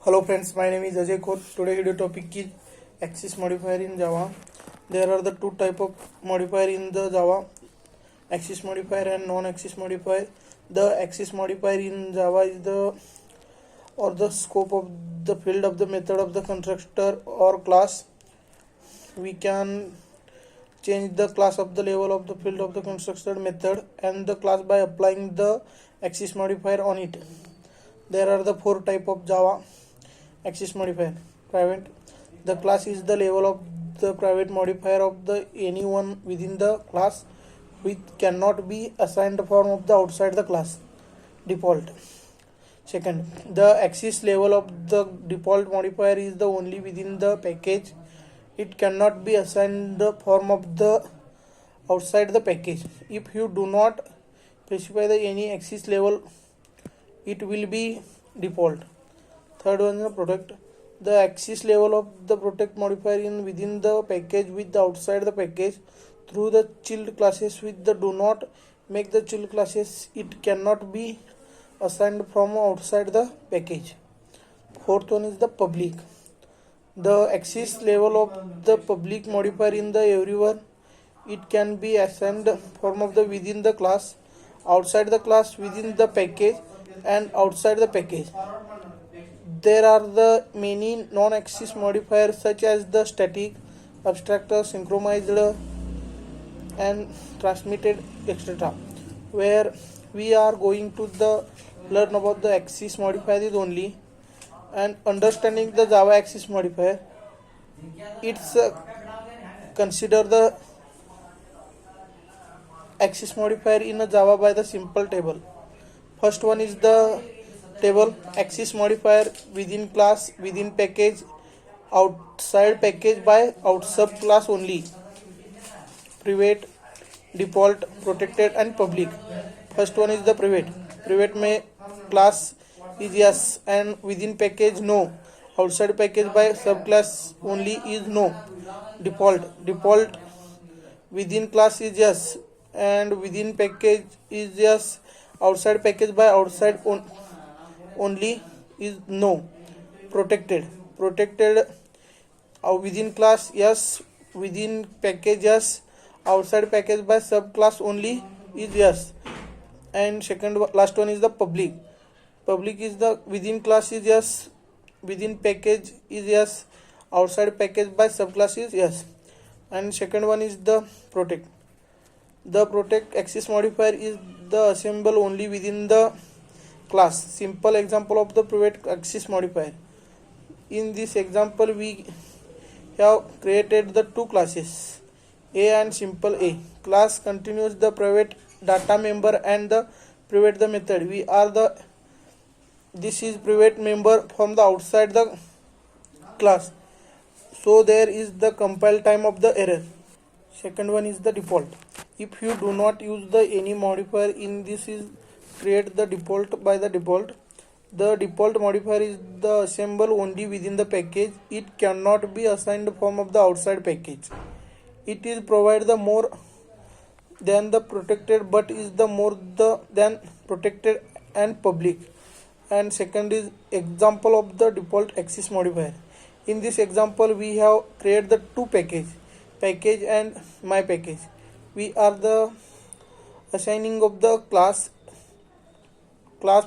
Hello friends, my name is Ajay Kaur. Today video topic is axis modifier in Java. There are the two type of modifier in the Java, axis modifier and non-axis modifier. The axis modifier in Java is the scope of the field of the method of the constructor or class. We can change the class of the level of the field of the constructor method and the class by applying the axis modifier on it. There are the four type of Java axis modifier. Private, the class is the level of the private modifier of the anyone within the class which cannot be assigned form of the outside the class. Default. Second, the axis level of the default modifier is the only within the package. It cannot be assigned the form of the outside the package. If you do not specify the any axis level, it will be default. Third one is the protect. The axis level of the protect modifier in within the package with the outside the package through the child classes with the do not make the child classes. It cannot be assigned from outside the package. Fourth one is the public. The axis level of the public modifier in the everyone. It can be assigned form of the within the class, outside the class, within the package, and outside the package. There are the many non-axis modifiers such as the static, abstractor, synchronized, and transmitted, etc. Where we are going to the learn about the axis modifiers only, and understanding the Java axis modifier. It's consider the axis modifier in a Java by the simple table. First one is the table axis modifier within class, within package, outside package by out subclass only. Private, default, protected, and public. First one is the private. Private may class is yes and within package no. Outside package by subclass only is no. Default within class is yes and within package is yes. Outside package by outside only is no. Protected within class yes, within package yes, outside package by subclass only is yes. And last one is the public. Public is the within class is yes, within package is yes, outside package by subclass is yes. And second one is the protect. The protect axis modifier is the assemble only within the class. Simple example of the private axis modifier. In this example we have created the two classes A and simple A. Class continues the private data member and the private the method. This is private member from the outside the class. So there is the compile time of the error. Second one is the default. If you do not use the any modifier in this is create the default by the default. The default modifier is the assemble only within the package. It cannot be assigned form of the outside package. It is provide the more than the protected but is the more than protected and public. And second is example of the default axis modifier. In this example we have created the two package and my package. We are the assigning of the class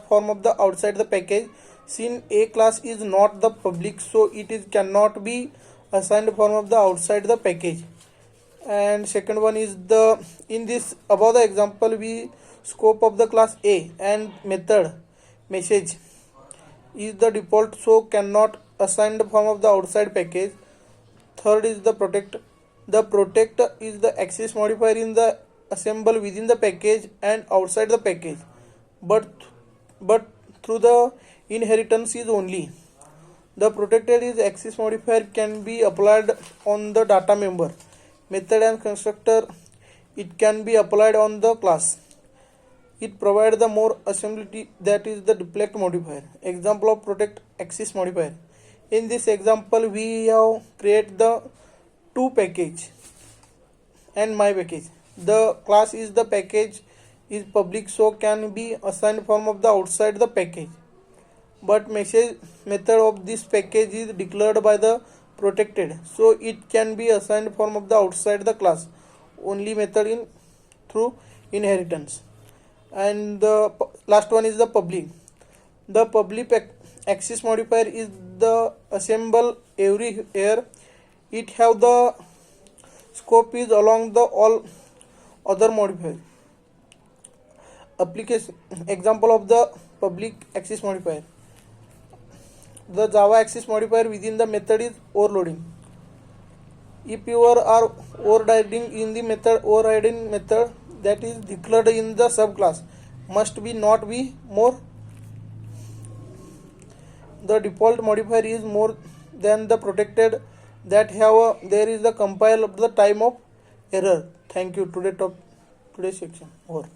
form of the outside the package. Since A class is not the public, so it is cannot be assigned form of the outside the package. And second one is the in this above the example we scope of the class A and method message is the default, so cannot assign the form of the outside package. Third is the protect. The protect is the axis modifier in the assemble within the package and outside the package, but through the inheritance is only. The protected is axis modifier can be applied on the data member, method, and constructor. It can be applied on the class. It provides the more assembly, that is the deflect modifier. Example of protect axis modifier. In this example we have create the two package and my package. The class is the package is public, so can be assigned form of the outside the package, but message method of this package is declared by the protected, so it can be assigned from the outside the class. Only method in through inheritance. And the last one is the public. The public access modifier is the assemble every year. It have the scope is along the all other modifier. Application example of the public access modifier. The Java access modifier within the method is overloading. If you are overriding method that is declared in the subclass must be not be more. The default modifier is more than the protected that have there is the compile of the time of error. Thank you. Today's section over.